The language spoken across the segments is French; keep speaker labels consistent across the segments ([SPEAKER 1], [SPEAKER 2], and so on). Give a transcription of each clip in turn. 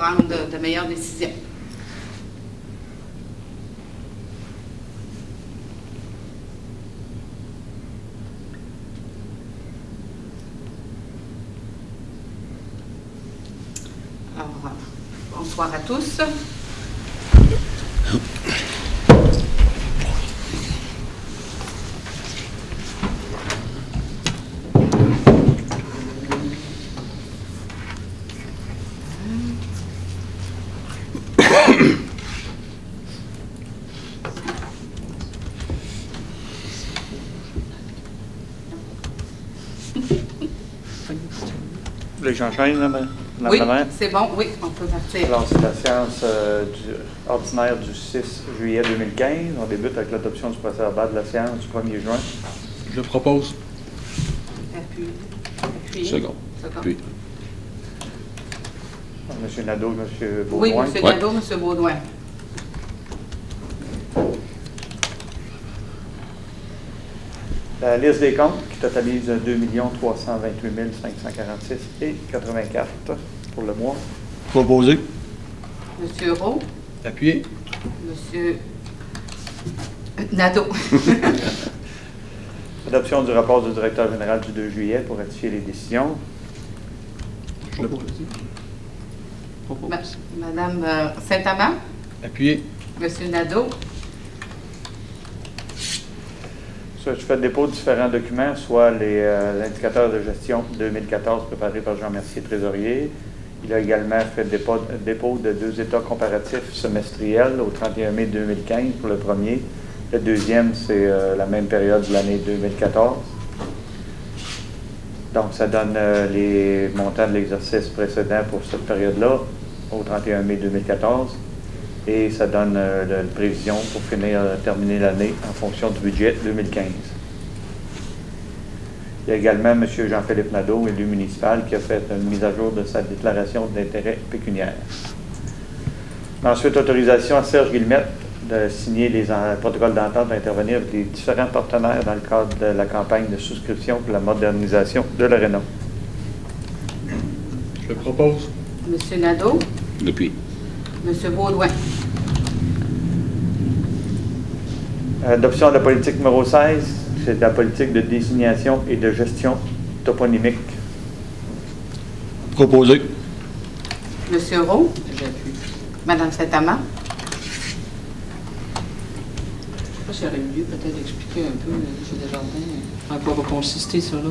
[SPEAKER 1] prendre de meilleures décisions. Alors, bonsoir à tous.
[SPEAKER 2] Vous voulez que j'enchaîne, Madame
[SPEAKER 1] Oui,
[SPEAKER 2] la maire?
[SPEAKER 1] c'est bon, oui, on peut partir.
[SPEAKER 2] Alors, c'est la séance ordinaire du 6 juillet 2015. On débute avec l'adoption du procès-verbal de la séance du 1er juin.
[SPEAKER 3] Je propose.
[SPEAKER 1] Appuyez.
[SPEAKER 3] Second. Puis.
[SPEAKER 2] M. Nadeau, M.
[SPEAKER 1] Oui,
[SPEAKER 2] Baudouin.
[SPEAKER 1] M. Nadeau, M. Baudouin.
[SPEAKER 2] La liste des comptes qui totalise 2 328 546 et 84 pour le mois.
[SPEAKER 3] Proposé.
[SPEAKER 1] M. Roux.
[SPEAKER 3] Appuyé.
[SPEAKER 1] M. Nadeau.
[SPEAKER 2] Adoption du rapport du directeur général du 2 juillet pour ratifier les décisions.
[SPEAKER 3] Je le propose.
[SPEAKER 1] Madame Saint-Amand.
[SPEAKER 3] Appuyé.
[SPEAKER 1] M. Nadeau.
[SPEAKER 2] Je fais le dépôt de différents documents, soit l'indicateurs de gestion 2014 préparé par Jean Mercier, trésorier. Il a également fait le dépôt de 2 états comparatifs semestriels au 31 mai 2015 pour le premier. Le deuxième, c'est la même période de l'année 2014. Donc, ça donne les montants de l'exercice précédent pour cette période-là, au 31 mai 2014. Et ça donne la prévision pour terminer l'année en fonction du budget 2015. Il y a également M. Jean-Philippe Nadeau, élu municipal, qui a fait une mise à jour de sa déclaration d'intérêt pécuniaire. Ensuite, autorisation à Serge Guillemette de signer les protocoles d'entente d'intervenir avec les différents partenaires dans le cadre de la campagne de souscription pour la modernisation de l'aréna.
[SPEAKER 3] Je le propose.
[SPEAKER 1] M. Nadeau.
[SPEAKER 3] Depuis.
[SPEAKER 1] M. Baudouin.
[SPEAKER 2] Adoption de la politique numéro 16, c'est la politique de désignation et de gestion toponymique.
[SPEAKER 3] Proposé.
[SPEAKER 1] M. Roux. J'appuie. Madame Saint-Amand. Je ne sais pas s'il y aurait mieux peut-être d'expliquer un peu, M. Desjardins, en quoi va consister ça, là.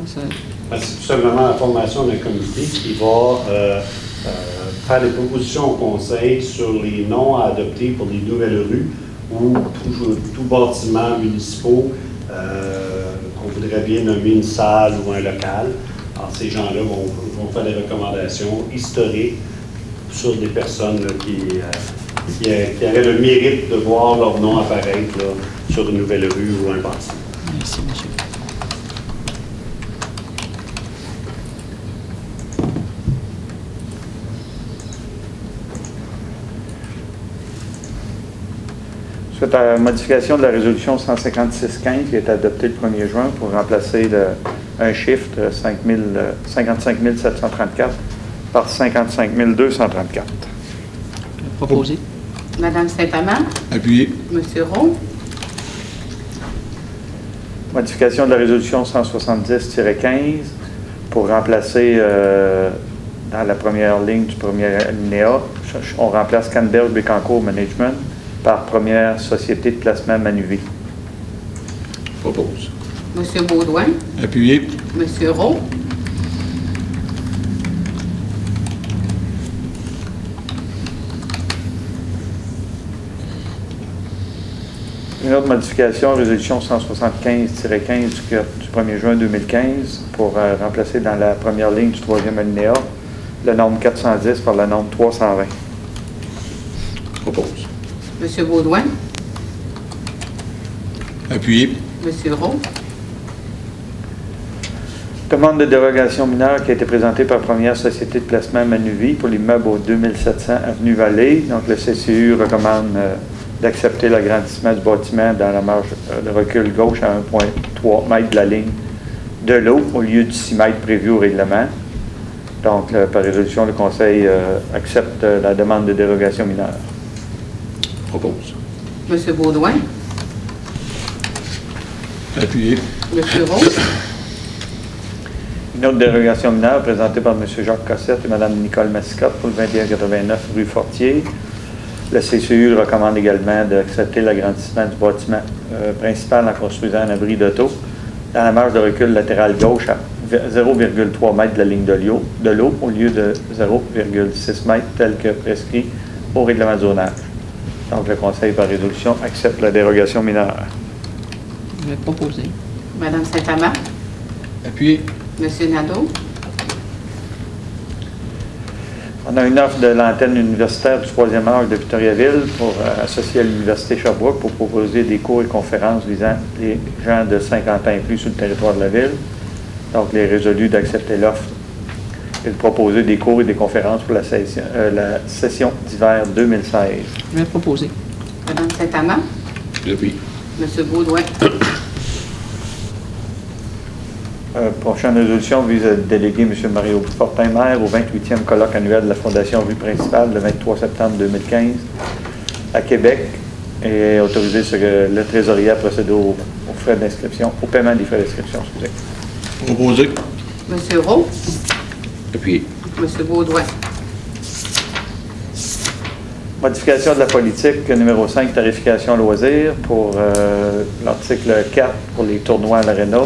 [SPEAKER 4] C'est tout simplement la formation d'un comité qui va faire des propositions au Conseil sur les noms à adopter pour les nouvelles rues ou tout bâtiment municipaux qu'on voudrait bien nommer une salle ou un local. Alors, ces gens-là vont faire des recommandations historiques sur des personnes là, qui auraient le mérite de voir leur nom apparaître là, sur une nouvelle rue ou un bâtiment.
[SPEAKER 1] Merci, monsieur.
[SPEAKER 2] Suite à la modification de la résolution 156-15 qui est adoptée le 1er juin pour remplacer un chiffre de 55 734 par 55 234.
[SPEAKER 1] Proposé. Madame Saint-Amand.
[SPEAKER 3] Appuyé.
[SPEAKER 1] Monsieur Roux.
[SPEAKER 2] Modification de la résolution 170-15 pour remplacer dans la première ligne du premier alinéa, on remplace Canberge Bécancourt Management par Première Société de placement Manuvie.
[SPEAKER 3] Propose.
[SPEAKER 1] Monsieur Baudouin.
[SPEAKER 3] Appuyé.
[SPEAKER 1] Monsieur Roux.
[SPEAKER 2] Une autre modification, résolution 175-15 du 1er juin 2015 pour remplacer dans la première ligne du troisième alinéa la norme 410 par la norme 320.
[SPEAKER 3] Propose.
[SPEAKER 1] Monsieur Baudouin.
[SPEAKER 3] Appuyé.
[SPEAKER 1] Monsieur Roux.
[SPEAKER 2] Demande de dérogation mineure qui a été présentée par Première Société de placement Manuvie pour l'immeuble au 2700 Avenue Vallée. Donc, le CCU recommande d'accepter l'agrandissement du bâtiment dans la marge de recul gauche à 1,3 m de la ligne de l'eau au lieu du 6 m prévu au règlement. Donc, par résolution, le Conseil accepte la demande de dérogation mineure.
[SPEAKER 3] Propose.
[SPEAKER 5] Monsieur Baudouin.
[SPEAKER 3] Appuyé.
[SPEAKER 5] Monsieur Rose.
[SPEAKER 2] Une autre dérogation mineure présentée par M. Jacques Cossette et Mme Nicole Massicotte pour le 2189 rue Fortier. Le CCU recommande également d'accepter l'agrandissement du bâtiment principal en construisant un abri d'auto dans la marge de recul latérale gauche à 0,3 m de la ligne de l'eau au lieu de 0,6 m tel que prescrit au règlement de zonage. Donc, le Conseil, par résolution, accepte la dérogation mineure.
[SPEAKER 1] Je vais proposer.
[SPEAKER 5] Madame Saint-Amand.
[SPEAKER 3] Appuyé.
[SPEAKER 5] Monsieur Nadeau.
[SPEAKER 2] On a une offre de l'antenne universitaire du 3e âge de Victoriaville pour associer à l'Université Sherbrooke pour proposer des cours et conférences visant les gens de 50 ans et plus sur le territoire de la ville. Donc, il est résolu d'accepter l'offre et de proposer des cours et des conférences pour la session d'hiver 2016.
[SPEAKER 1] Je vais proposer.
[SPEAKER 5] Madame Saint-Amand.
[SPEAKER 3] J'appuie.
[SPEAKER 5] Monsieur Baudouin.
[SPEAKER 2] Prochaine résolution vise à déléguer M. Mario Fortin, maire, au 28e colloque annuel de la Fondation Rue Principale le 23 septembre 2015 à Québec et autoriser le trésorier à procéder aux frais d'inscription, au paiement des frais d'inscription.
[SPEAKER 3] Proposé.
[SPEAKER 5] Monsieur Rowe.
[SPEAKER 3] Appuyé.
[SPEAKER 5] Monsieur Baudouin.
[SPEAKER 2] Modification de la politique numéro 5, tarification loisirs pour l'article 4 pour les tournois à l'Arena.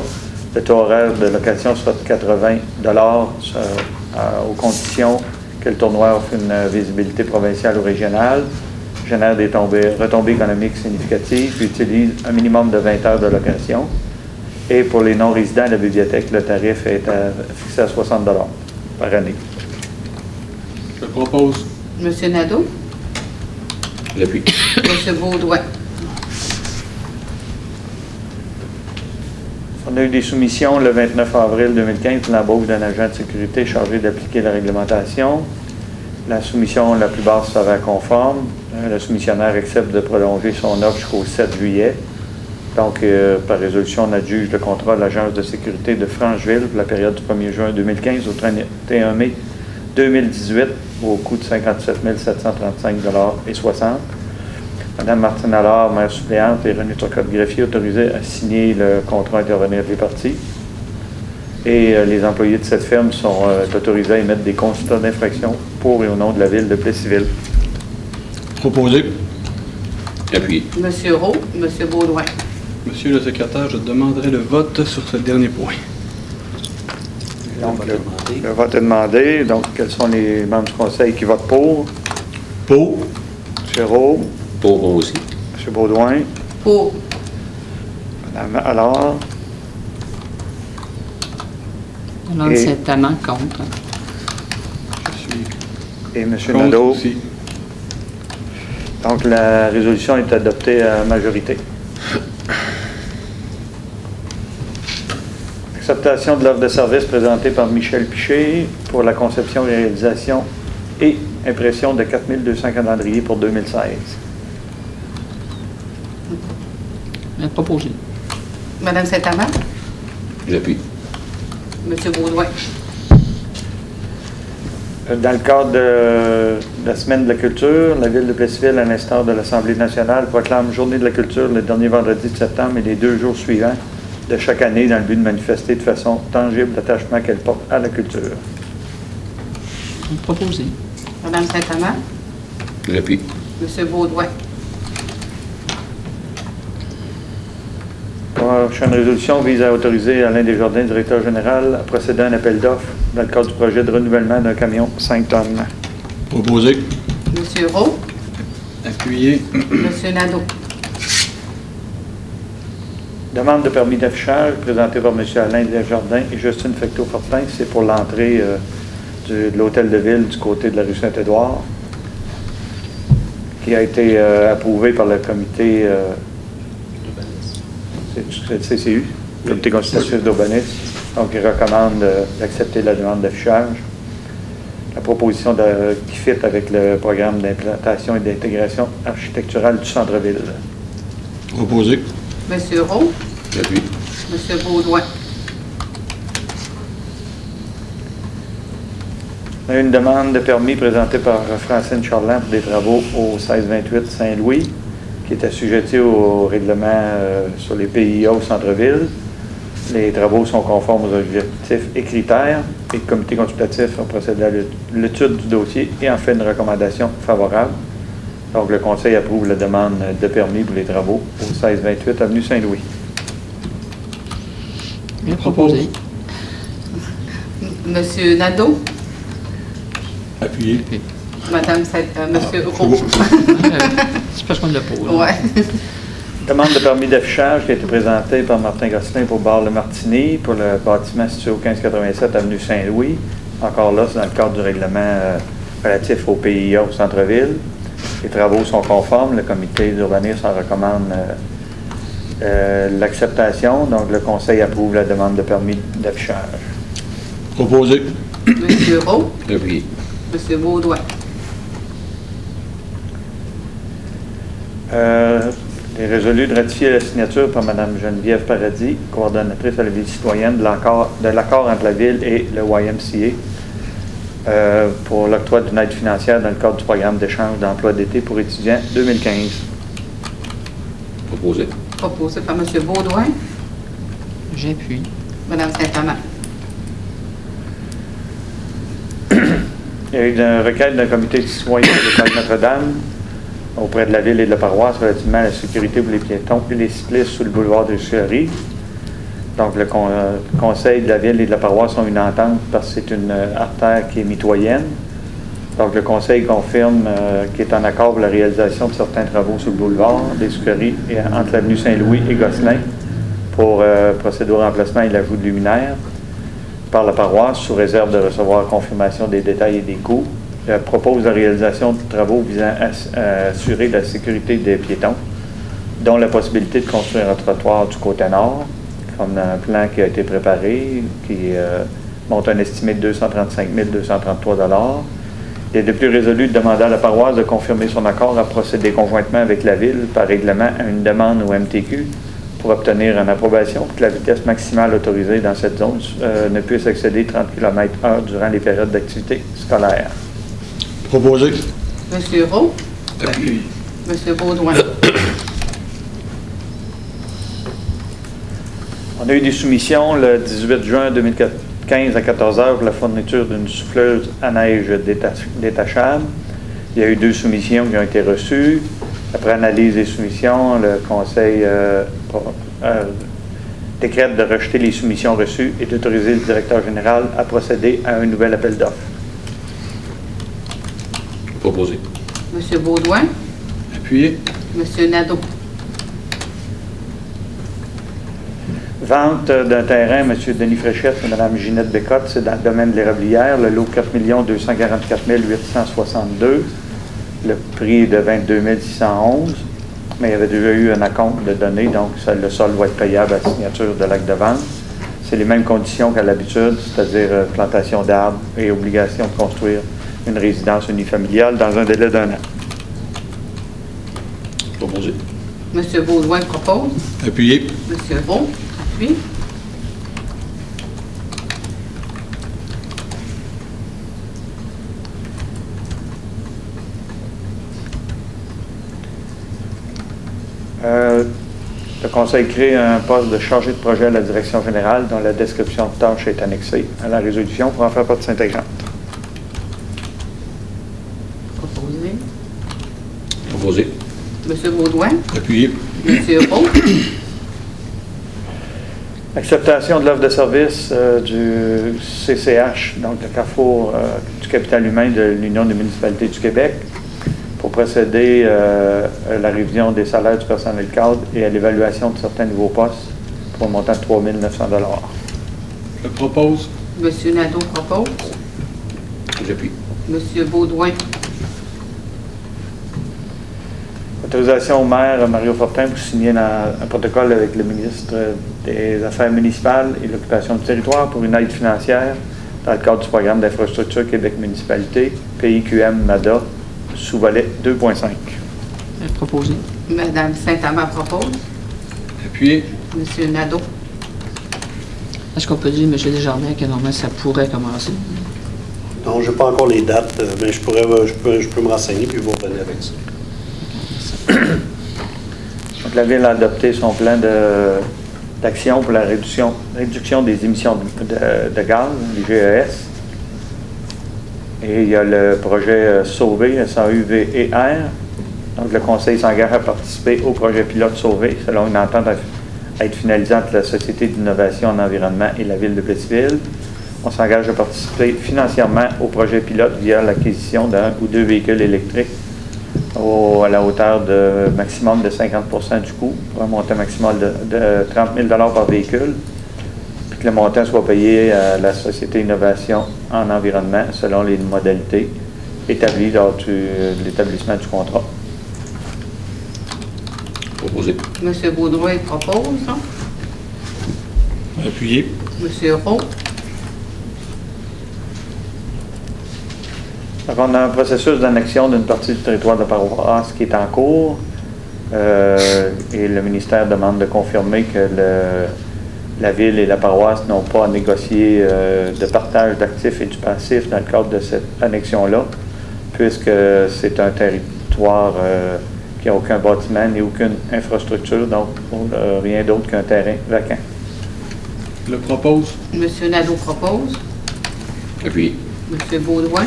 [SPEAKER 2] Le taux horaire de location sera de 80 aux conditions que le tournoi offre une visibilité provinciale ou régionale, génère des retombées économiques significatives, puis utilise un minimum de 20 heures de location. Et pour les non-résidents de la bibliothèque, le tarif est fixé à 60 par année.
[SPEAKER 3] Je propose.
[SPEAKER 5] Monsieur Nadeau.
[SPEAKER 3] J'appuie.
[SPEAKER 5] Monsieur Baudouin.
[SPEAKER 2] On a eu des soumissions le 29 avril 2015 pour l'embauche d'un agent de sécurité chargé d'appliquer la réglementation. La soumission la plus basse s'avère conforme. Le soumissionnaire accepte de prolonger son offre jusqu'au 7 juillet. Donc, par résolution, on adjuge le contrat de l'Agence de sécurité de Francheville pour la période du 1er juin 2015 au 31 mai 2018 au coût de 57 735,60 $. Mme Martine Allard, maire suppléante, et René Turcotte-Greffier autorisés à signer le contrat intervenir des parties. Et les employés de cette firme sont autorisés à émettre des constats d'infraction pour et au nom de la ville de Plessisville.
[SPEAKER 3] Proposé. Appuyé.
[SPEAKER 5] Monsieur Rowe. Monsieur Baudouin.
[SPEAKER 6] Monsieur le secrétaire, je demanderai le vote sur ce dernier point.
[SPEAKER 2] Donc, le vote est demandé. Donc, quels sont les membres du conseil qui votent pour?
[SPEAKER 3] Pour.
[SPEAKER 2] M. Rowe.
[SPEAKER 3] Pour aussi.
[SPEAKER 2] M. Baudouin.
[SPEAKER 5] Pour.
[SPEAKER 2] Mme Allard.
[SPEAKER 1] Alors,
[SPEAKER 2] Et-
[SPEAKER 1] c'est tellement contre.
[SPEAKER 6] Je suis
[SPEAKER 2] Et M.
[SPEAKER 6] contre
[SPEAKER 2] Nadeau.
[SPEAKER 6] aussi.
[SPEAKER 2] Donc, la résolution est adoptée à majorité. Acceptation de l'offre de service présentée par Michel Piché pour la conception, réalisation et impression de 4200 calendriers pour 2016.
[SPEAKER 1] Je vais proposer.
[SPEAKER 5] Madame Saint-Amand.
[SPEAKER 3] J'appuie.
[SPEAKER 5] Monsieur Baudouin.
[SPEAKER 2] Dans le cadre de la Semaine de la culture, la Ville de Plessisville, à l'instar de l'Assemblée nationale, proclame Journée de la culture le dernier vendredi de septembre et les 2 jours suivants de chaque année dans le but de manifester de façon tangible l'attachement qu'elle porte à la culture.
[SPEAKER 1] Je vais proposer.
[SPEAKER 5] Madame Saint-Amand.
[SPEAKER 3] J'appuie.
[SPEAKER 5] Monsieur Baudouin.
[SPEAKER 2] La prochaine résolution vise à autoriser Alain Desjardins, directeur général, à procéder à un appel d'offres dans le cadre du projet de renouvellement d'un camion 5 tonnes.
[SPEAKER 3] Proposé.
[SPEAKER 5] Monsieur Rowe.
[SPEAKER 6] Appuyé.
[SPEAKER 2] Mm-hmm.
[SPEAKER 5] Monsieur Nadeau.
[SPEAKER 2] Demande de permis d'affichage présentée par M. Alain Desjardins et Justine Fecteau-Fortin. C'est pour l'entrée de l'hôtel de ville du côté de la rue Saint-Édouard, qui a été approuvé par le comité c'est le CCU, Comité consultatif d'urbanisme. Donc, il recommande d'accepter la demande d'affichage. La proposition qui fit avec le programme d'implantation et d'intégration architecturale du centre-ville.
[SPEAKER 3] Proposé.
[SPEAKER 5] Monsieur Rowe.
[SPEAKER 3] J'appuie.
[SPEAKER 5] Monsieur Baudouin.
[SPEAKER 2] On a une demande de permis présentée par Francine Charland pour des travaux au 1628 Saint-Louis, qui est assujetti au règlement sur les PIA au centre-ville. Les travaux sont conformes aux objectifs et critères, et le comité consultatif a procédé à l'étude du dossier et en fait une recommandation favorable. Donc, le conseil approuve la demande de permis pour les travaux au 1628 avenue Saint-Louis.
[SPEAKER 1] Bien proposé.
[SPEAKER 5] Monsieur Nadeau,
[SPEAKER 3] Appuyé.
[SPEAKER 5] Monsieur Roux.
[SPEAKER 1] C'est parce qu'on l'a pas.
[SPEAKER 5] Ouais.
[SPEAKER 2] Demande de permis d'affichage qui a été présentée par Martin Gosselin pour Bar Le Martini pour le bâtiment situé au 1587 avenue Saint-Louis. Encore là, c'est dans le cadre du règlement relatif au PIA au centre-ville. Les travaux sont conformes. Le comité d'urbanisme en recommande l'acceptation. Donc, le conseil approuve la demande de permis d'affichage.
[SPEAKER 3] Proposé.
[SPEAKER 5] Monsieur Roux,
[SPEAKER 3] Appuyé.
[SPEAKER 5] Monsieur Baudouin.
[SPEAKER 2] Il est résolu de ratifier la signature par Mme Geneviève Paradis, coordonnatrice à la vie citoyenne de l'accord entre la Ville et le YMCA pour l'octroi d'une aide financière dans le cadre du programme d'échange d'emploi d'été pour étudiants 2015.
[SPEAKER 3] Proposé.
[SPEAKER 5] Proposé par Monsieur Baudouin,
[SPEAKER 1] J'appuie.
[SPEAKER 5] Madame Saint-Amand.
[SPEAKER 2] Il y a eu une requête d'un comité citoyen de l'école Notre-Dame auprès de la Ville et de la paroisse relativement à la sécurité pour les piétons et les cyclistes sur le boulevard de Richelieu. Donc, le conseil de la Ville et de la paroisse ont une entente parce que c'est une artère qui est mitoyenne. Donc, le conseil confirme qu'il est en accord pour la réalisation de certains travaux sur le boulevard des Sucreries et entre l'avenue Saint-Louis et Gosselin pour procéder au remplacement et l'ajout de luminaires par la paroisse sous réserve de recevoir confirmation des détails et des coûts. Elle propose la réalisation de travaux visant à assurer la sécurité des piétons, dont la possibilité de construire un trottoir du côté nord, comme un plan qui a été préparé, qui monte un estimé de 235 233 $. Il est de plus résolu de demander à la paroisse de confirmer son accord à procéder conjointement avec la Ville par règlement à une demande au MTQ pour obtenir une approbation pour que la vitesse maximale autorisée dans cette zone ne puisse excéder 30 km/h durant les périodes d'activité scolaire.
[SPEAKER 3] Proposé.
[SPEAKER 5] Monsieur Roux,
[SPEAKER 3] Appuyé.
[SPEAKER 5] Monsieur Baudouin.
[SPEAKER 2] On a eu des soumissions le 18 juin 2015 à 14 h pour la fourniture d'une souffleuse à neige détachable. Il y a eu 2 soumissions qui ont été reçues. Après analyse des soumissions, le conseil décrète de rejeter les soumissions reçues et d'autoriser le directeur général à procéder à un nouvel appel d'offres.
[SPEAKER 3] Proposé.
[SPEAKER 5] Monsieur Baudouin,
[SPEAKER 6] Appuyé.
[SPEAKER 5] Monsieur Nadeau.
[SPEAKER 2] Vente d'un terrain, M. Denis Fréchette et Mme Ginette Bécotte, c'est dans le domaine de l'érablière, le lot 4 244 862, le prix est de 22 611, mais il y avait déjà eu un acompte de données, donc le sol va être payable à la signature de l'acte de vente. C'est les mêmes conditions qu'à l'habitude, c'est-à-dire plantation d'arbres et obligation de construire une résidence unifamiliale dans un délai d'1 an.
[SPEAKER 3] Proposé.
[SPEAKER 5] Monsieur Baudouin propose.
[SPEAKER 3] Appuyé.
[SPEAKER 5] Monsieur Roux, appuie.
[SPEAKER 2] Le conseil crée un poste de chargé de projet à la direction générale dont la description de tâches est annexée à la résolution pour en faire partie intégrante.
[SPEAKER 5] Proposé.
[SPEAKER 3] Proposé.
[SPEAKER 5] Monsieur Baudouin,
[SPEAKER 3] Appuyé.
[SPEAKER 5] Monsieur Roux,
[SPEAKER 2] Acceptation de l'offre de service du CCH, donc le Carrefour du capital humain de l'Union des municipalités du Québec, pour procéder à la révision des salaires du personnel cadre et à l'évaluation de certains nouveaux postes pour un montant de 3 900 $.
[SPEAKER 6] Je propose.
[SPEAKER 5] Monsieur Nadeau propose.
[SPEAKER 3] J'appuie.
[SPEAKER 5] Monsieur Baudouin.
[SPEAKER 2] Autorisation au maire Mario Fortin pour signer un protocole avec le ministre des Affaires municipales et de l'occupation du territoire pour une aide financière dans le cadre du programme d'infrastructure Québec Municipalité, PIQM-MADA, sous-volet 2.5.
[SPEAKER 1] Proposé.
[SPEAKER 5] Madame Saint-Amand propose.
[SPEAKER 6] Appuyé.
[SPEAKER 5] Monsieur Nadeau.
[SPEAKER 1] Est-ce qu'on peut dire, M. Desjardins, que normalement, ça pourrait commencer?
[SPEAKER 4] Non, je n'ai pas encore les dates, mais je peux me renseigner puis vous revenir avec ça.
[SPEAKER 2] Donc, la Ville a adopté son plan d'action pour la réduction des émissions de gaz, les GES. Et il y a le projet Sauver, SAUVER. Donc, le Conseil s'engage à participer au projet pilote Sauver, selon une entente à être finalisée entre la Société d'innovation en environnement et la Ville de Plessisville. On s'engage à participer financièrement au projet pilote via l'acquisition d'un ou deux véhicules électriques à la hauteur de maximum de 50% du coût, pour un montant maximal de 30 000 par véhicule, puis que le montant soit payé à la Société d'innovation en environnement selon les modalités établies lors de l'établissement du contrat.
[SPEAKER 3] Proposé.
[SPEAKER 5] M. Baudouin propose.
[SPEAKER 3] Appuyé.
[SPEAKER 5] M. Roux.
[SPEAKER 2] Donc, on a un processus d'annexion d'une partie du territoire de paroisse qui est en cours et le ministère demande de confirmer que la Ville et la paroisse n'ont pas à négocier de partage d'actifs et du passif dans le cadre de cette annexion-là, puisque c'est un territoire qui n'a aucun bâtiment ni aucune infrastructure, donc rien d'autre qu'un terrain vacant.
[SPEAKER 6] Le propose.
[SPEAKER 5] M. Nadeau propose.
[SPEAKER 3] Appuyé.
[SPEAKER 5] M. Baudouin.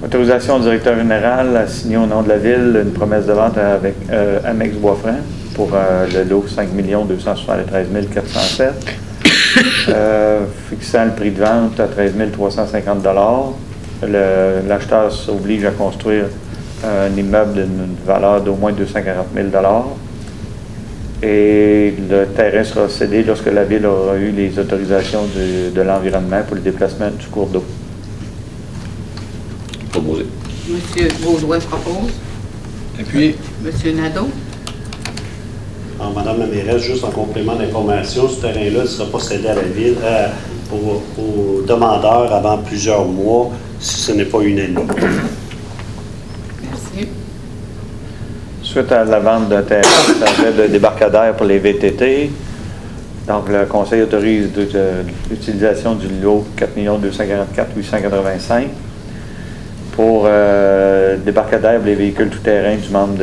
[SPEAKER 2] Autorisation au directeur général à signer au nom de la Ville une promesse de vente avec Amex Boisfranc pour le lot 5 273 407, fixant le prix de vente à 13 350 $. L'acheteur s'oblige à construire un immeuble d'une valeur d'au moins 240 000 $. Et le terrain sera cédé lorsque la Ville aura eu les autorisations de l'environnement pour le déplacement du cours d'eau.
[SPEAKER 3] Proposé.
[SPEAKER 5] M. Baudouin propose.
[SPEAKER 6] Appuyé.
[SPEAKER 5] M. Nadeau.
[SPEAKER 4] Alors, Madame la mairesse, juste en complément d'information, ce terrain-là ne sera pas cédé à la Ville, aux demandeurs avant plusieurs mois, si ce n'est pas unanime.
[SPEAKER 5] Merci.
[SPEAKER 2] Suite à la vente d'un terrain qui servait de débarcadère pour les VTT, donc le Conseil autorise l'utilisation du lot 4 244 885 pour débarcadère pour les véhicules tout-terrain du membre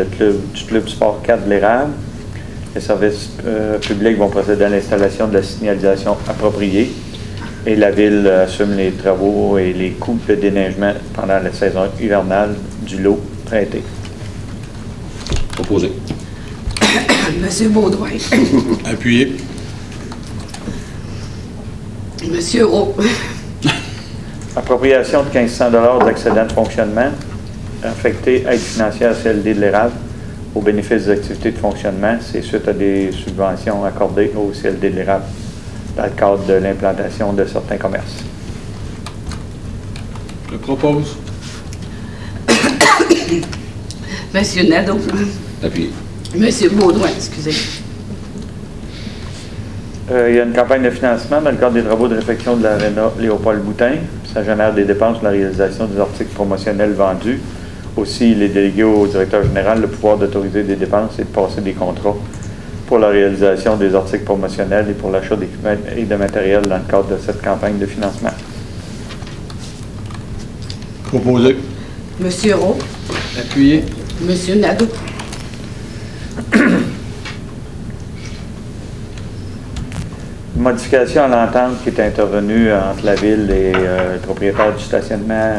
[SPEAKER 2] du Club Sport 4 de l'Érable. Les services publics vont procéder à l'installation de la signalisation appropriée et la Ville assume les travaux et les coûts de déneigement pendant la saison hivernale du lot traité.
[SPEAKER 3] Proposé.
[SPEAKER 5] M. Baudouin.
[SPEAKER 3] Appuyé.
[SPEAKER 5] M. Roux.
[SPEAKER 2] Appropriation de 1 500 $ d'excédent de fonctionnement affecté aide financière CLD de l'Érable au bénéfice des activités de fonctionnement. C'est suite à des subventions accordées au CLD de l'Érable dans le cadre de l'implantation de certains commerces.
[SPEAKER 6] Je propose.
[SPEAKER 5] M. Nadeau.
[SPEAKER 3] Appuyé.
[SPEAKER 5] M. Baudouin, excusez.
[SPEAKER 2] Il y a une campagne de financement dans le cadre des travaux de réfection de l'aréna Léopold Boutin. Ça génère des dépenses pour la réalisation des articles promotionnels vendus. Aussi, il est délégué au directeur général le pouvoir d'autoriser des dépenses et de passer des contrats pour la réalisation des articles promotionnels et pour l'achat d'équipements et de matériel dans le cadre de cette campagne de financement.
[SPEAKER 3] Proposé.
[SPEAKER 5] M. Roux.
[SPEAKER 6] Appuyé.
[SPEAKER 5] M. Nadeau.
[SPEAKER 2] Une modification à l'entente qui est intervenue entre la Ville et le propriétaire du stationnement,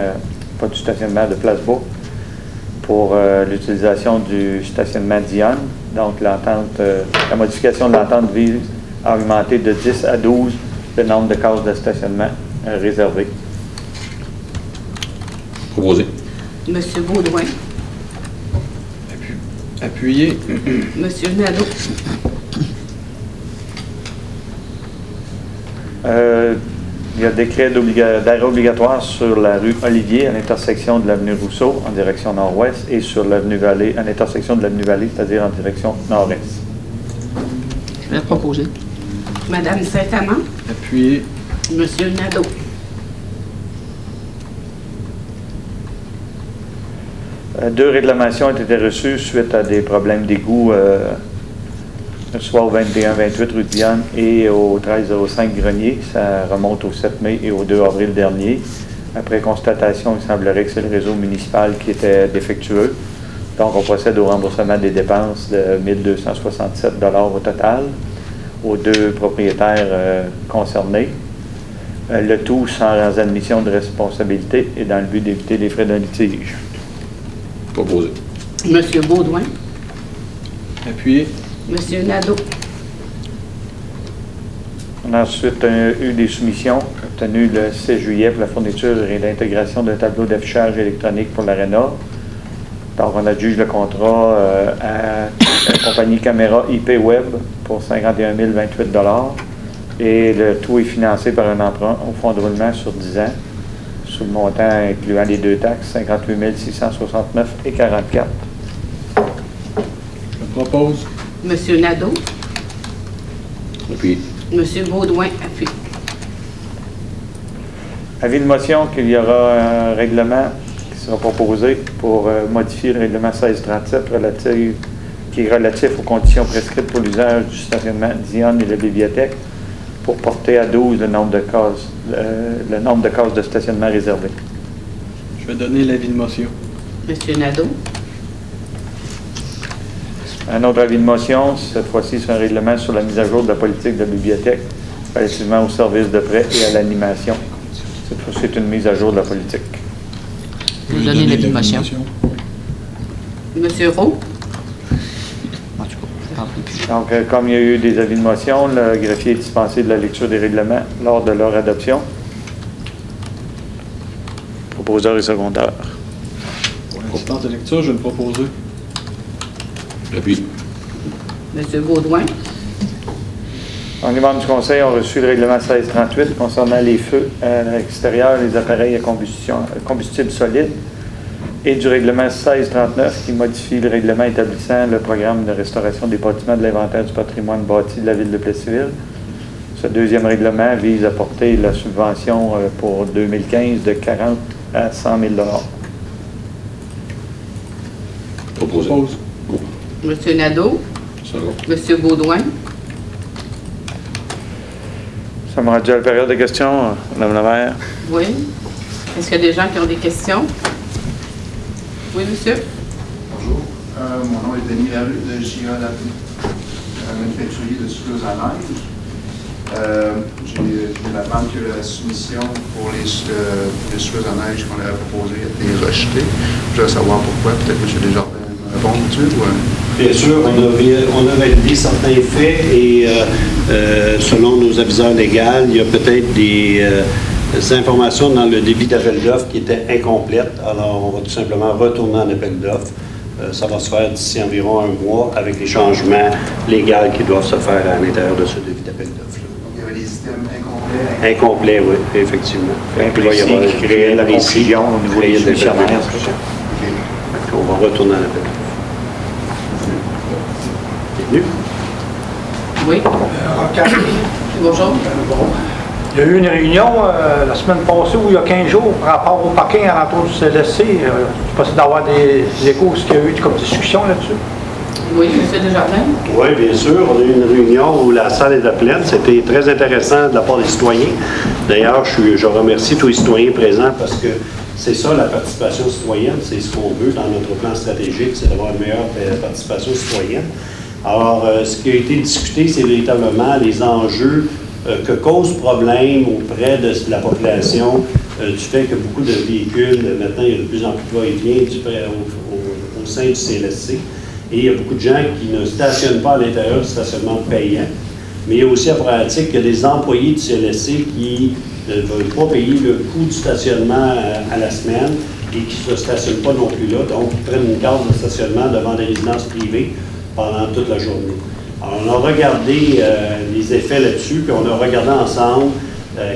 [SPEAKER 2] pas du stationnement, de Place-Beau, pour l'utilisation du stationnement Dionne. Donc, la modification de l'entente vise à augmenter de 10 à 12 le nombre de cases de stationnement réservées.
[SPEAKER 3] Proposé.
[SPEAKER 5] M. Baudouin.
[SPEAKER 6] Appuyé.
[SPEAKER 5] M. Nadeau.
[SPEAKER 2] Il y a décret d'arrêt obligatoire sur la rue Olivier à l'intersection de l'avenue Rousseau en direction nord-ouest et sur l'avenue Vallée à l'intersection de l'avenue Vallée, c'est-à-dire en direction nord-est.
[SPEAKER 1] Je vais proposer.
[SPEAKER 5] Madame Saint-Amand.
[SPEAKER 6] Appuyé.
[SPEAKER 5] M. Nadeau.
[SPEAKER 2] Deux réclamations ont été reçues suite à des problèmes d'égout soit au 21-28 rue de Vienne et au 1305 Grenier. Ça remonte au 7 mai et au 2 avril dernier. Après constatation, il semblerait que c'est le réseau municipal qui était défectueux. Donc, on procède au remboursement des dépenses de 1 267 $ au total aux deux propriétaires concernés. Le tout sans admission de responsabilité et dans le but d'éviter les frais d'un litige.
[SPEAKER 3] Proposé.
[SPEAKER 5] Monsieur Baudouin.
[SPEAKER 6] Appuyé.
[SPEAKER 5] Monsieur Nadeau.
[SPEAKER 2] On a ensuite eu des soumissions obtenues le 6 juillet pour la fourniture et l'intégration d'un tableau d'affichage électronique pour l'Arena. Donc, on adjuge le contrat à la compagnie Caméra IP Web pour 51 028 $. Et le tout est financé par un emprunt au fonds de roulement sur 10 ans, sous le montant incluant les deux taxes, 58 669 et 44.
[SPEAKER 6] Je propose.
[SPEAKER 5] Monsieur Nadeau.
[SPEAKER 3] Appuyé.
[SPEAKER 5] Monsieur Baudouin. Appuyé.
[SPEAKER 2] Avis de motion qu'il y aura un règlement qui sera proposé pour modifier le règlement 1637 qui est relatif aux conditions prescrites pour l'usage du stationnement d'Yonne et de la bibliothèque pour porter à 12 le nombre de cases de stationnement réservées.
[SPEAKER 6] Je vais donner l'avis de motion.
[SPEAKER 5] Monsieur Nadeau.
[SPEAKER 2] Un autre avis de motion, cette fois-ci sur un règlement sur la mise à jour de la politique de la bibliothèque relativement aux services de prêt et à l'animation. Cette fois-ci, c'est une mise à jour de la politique.
[SPEAKER 1] Je vais donner l'avis de motion.
[SPEAKER 5] Monsieur Roux.
[SPEAKER 1] En tout cas, je parle plus.
[SPEAKER 2] Donc, comme il y a eu des avis de motion, le greffier est dispensé de la lecture des règlements lors de leur adoption. Proposeur et secondaire.
[SPEAKER 6] Pour l'assistance de lecture, je vais le proposer.
[SPEAKER 3] Appuyé.
[SPEAKER 5] Monsieur Baudouin.
[SPEAKER 2] Les membres du Conseil ont reçu le règlement 1638 concernant les feux à l'extérieur, les appareils à combustible solide, et du règlement 1639 qui modifie le règlement établissant le programme de restauration des bâtiments de l'inventaire du patrimoine bâti de la ville de Plessisville. Ce deuxième règlement vise à porter la subvention pour 2015 de 40 à 100 000 $.
[SPEAKER 3] Proposé.
[SPEAKER 6] Propose.
[SPEAKER 5] Monsieur Nadeau.
[SPEAKER 3] Second.
[SPEAKER 5] Monsieur Baudouin.
[SPEAKER 2] Ça me rendu à la période de questions, Mme Lemaire.
[SPEAKER 5] Oui. Est-ce qu'il y a des gens qui ont des questions? Oui, monsieur.
[SPEAKER 7] Bonjour, mon nom est Denis Larue de J.A. manufacturier de souffleuse à neige. Je vais apprendre que la soumission pour les souffleuses à neige qu'on avait proposées a été rejetée. Je veux savoir pourquoi. Peut-être que M. Desjardins me répond dessus.
[SPEAKER 4] Bien sûr, on a validé certains faits et selon nos aviseurs légaux, il y a peut-être des informations dans le débit d'appel d'offres qui étaient incomplètes. Alors, on va tout simplement retourner en appel d'offres. Ça va se faire d'ici environ un mois avec les changements légaux qui doivent se faire à l'intérieur de ce débit d'appel d'offres.
[SPEAKER 7] Donc, il y avait des systèmes incomplets.
[SPEAKER 4] Incomplet, oui, effectivement.
[SPEAKER 2] Il va y avoir
[SPEAKER 4] qui créait
[SPEAKER 2] la confusion au niveau des soumissionnaires.
[SPEAKER 4] On va retourner en appel d'offres. Bienvenue.
[SPEAKER 5] Oui. Bonjour.
[SPEAKER 8] Il y a eu une réunion la semaine passée ou il y a 15 jours par rapport au parking à l'entour du CLSC. C'est possible d'avoir des échos, ce qu'il y a eu comme discussion là-dessus?
[SPEAKER 5] Oui, monsieur Desjardins.
[SPEAKER 4] Oui, bien sûr. On a eu une réunion où la salle était pleine. C'était très intéressant de la part des citoyens. D'ailleurs, je remercie tous les citoyens présents parce que c'est ça la participation citoyenne. C'est ce qu'on veut dans notre plan stratégique, c'est d'avoir une meilleure participation citoyenne. Alors, ce qui a été discuté, c'est véritablement les enjeux que cause problème auprès de la population du fait que beaucoup de véhicules, maintenant, il y a de plus en plus de va-et-vient au sein du CLSC. Et il y a beaucoup de gens qui ne stationnent pas à l'intérieur du stationnement payant. Mais il y a aussi en pratique qu'il y a des employés du CLSC qui ne veulent pas payer le coût du stationnement à la semaine et qui ne se stationnent pas non plus là. Donc, ils prennent une case de stationnement devant des résidences privées pendant toute la journée. Alors, on a regardé les effets là-dessus, puis on a regardé ensemble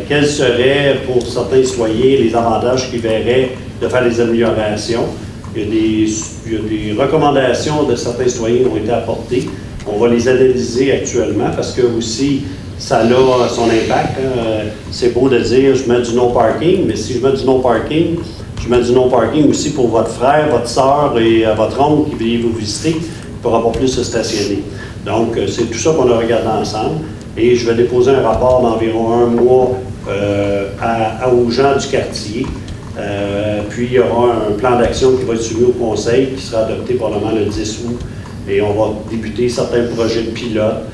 [SPEAKER 4] quels seraient pour certains citoyens les avantages qu'ils verraient de faire des améliorations. Il y a des recommandations de certains citoyens qui ont été apportées. On va les analyser actuellement parce que aussi, ça a son impact. C'est beau de dire je mets du no parking, mais si je mets du no parking, je mets du no parking aussi pour votre frère, votre soeur et votre oncle qui vient vous visiter. Il ne pourra pas plus se stationner. Donc, c'est tout ça qu'on a regardé ensemble. Et je vais déposer un rapport d'environ 1 mois aux gens du quartier. Puis, il y aura un plan d'action qui va être soumis au conseil, qui sera adopté probablement le 10 août. Et on va débuter certains projets de pilote,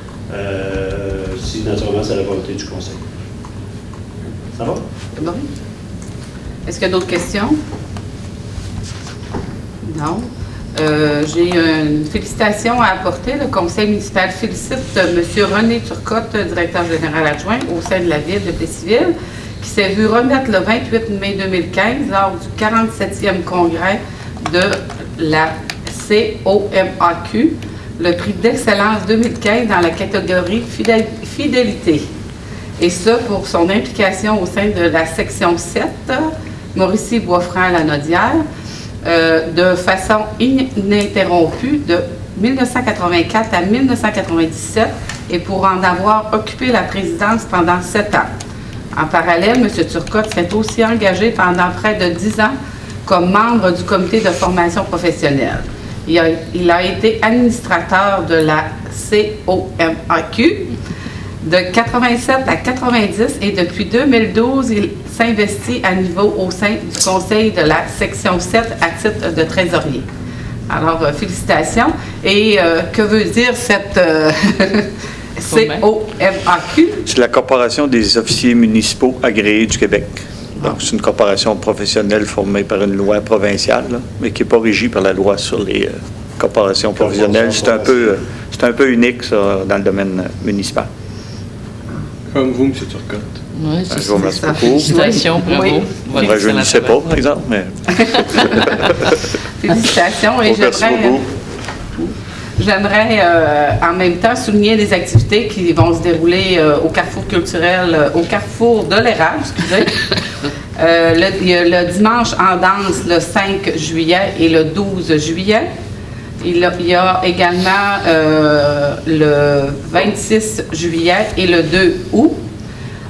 [SPEAKER 4] si naturellement c'est la volonté du conseil. Ça va?
[SPEAKER 5] Bon. Est-ce qu'il y a d'autres questions? Non. J'ai une félicitation à apporter. Le conseil municipal félicite M. René Turcotte, directeur général adjoint au sein de la ville de Plessisville, qui s'est vu remettre le 28 mai 2015 lors du 47e congrès de la COMAQ, le prix d'excellence 2015 dans la catégorie fidélité. Et ça pour son implication au sein de la section 7, Mauricie-Boisfranc-Lanaudière, de façon ininterrompue de 1984 à 1997 et pour en avoir occupé la présidence pendant 7 ans. En parallèle, M. Turcotte s'est aussi engagé pendant près de 10 ans comme membre du comité de formation professionnelle. Il a été administrateur de la COMAQ de 87 à 90 et depuis 2012, il s'investit à niveau au sein du conseil de la section 7 à titre de trésorier. Alors, félicitations. Et que veut dire cette COMAQ?
[SPEAKER 2] C'est la Corporation des officiers municipaux agréés du Québec. Donc, c'est une corporation professionnelle formée par une loi provinciale, là, mais qui n'est pas régie par la loi sur les corporations professionnelles. C'est un peu unique, ça, dans le domaine municipal.
[SPEAKER 6] Comme vous, M. Turcotte.
[SPEAKER 1] Oui, c'est
[SPEAKER 2] Je vous remercie beaucoup.
[SPEAKER 1] Félicitations, bravo.
[SPEAKER 5] Oui.
[SPEAKER 1] Votre
[SPEAKER 2] Moi, je ne
[SPEAKER 1] excellent
[SPEAKER 2] sais pas,
[SPEAKER 1] travail.
[SPEAKER 2] par exemple, mais
[SPEAKER 5] Félicitations. Et
[SPEAKER 2] merci beaucoup.
[SPEAKER 5] J'aimerais en même temps souligner les activités qui vont se dérouler au Carrefour culturel, au Carrefour de l'Érable, excusez. Il y a le dimanche en danse le 5 juillet et le 12 juillet. Il y a également le 26 juillet et le 2 août.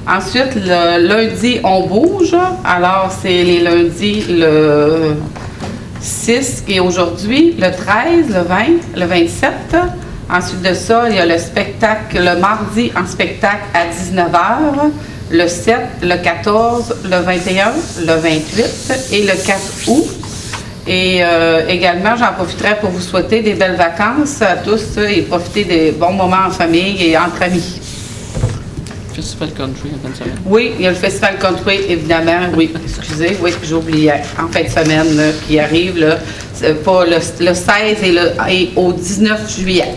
[SPEAKER 5] Ensuite, le lundi, on bouge. Alors, c'est les lundis, le 6 et aujourd'hui, le 13, le 20, le 27. Ensuite de ça, il y a le spectacle, le mardi en spectacle à 19h, le 7, le 14, le 21, le 28 et le 4 août. Et également, j'en profiterai pour vous souhaiter des belles vacances à tous et profiter des bons moments en famille et entre amis.
[SPEAKER 1] Festival Country en fin de semaine.
[SPEAKER 5] Oui, il y a le Festival Country, évidemment. Oui, excusez, oui, j'oubliais. En fin de semaine là, qui arrive, là, pas le 16 et au 19 juillet.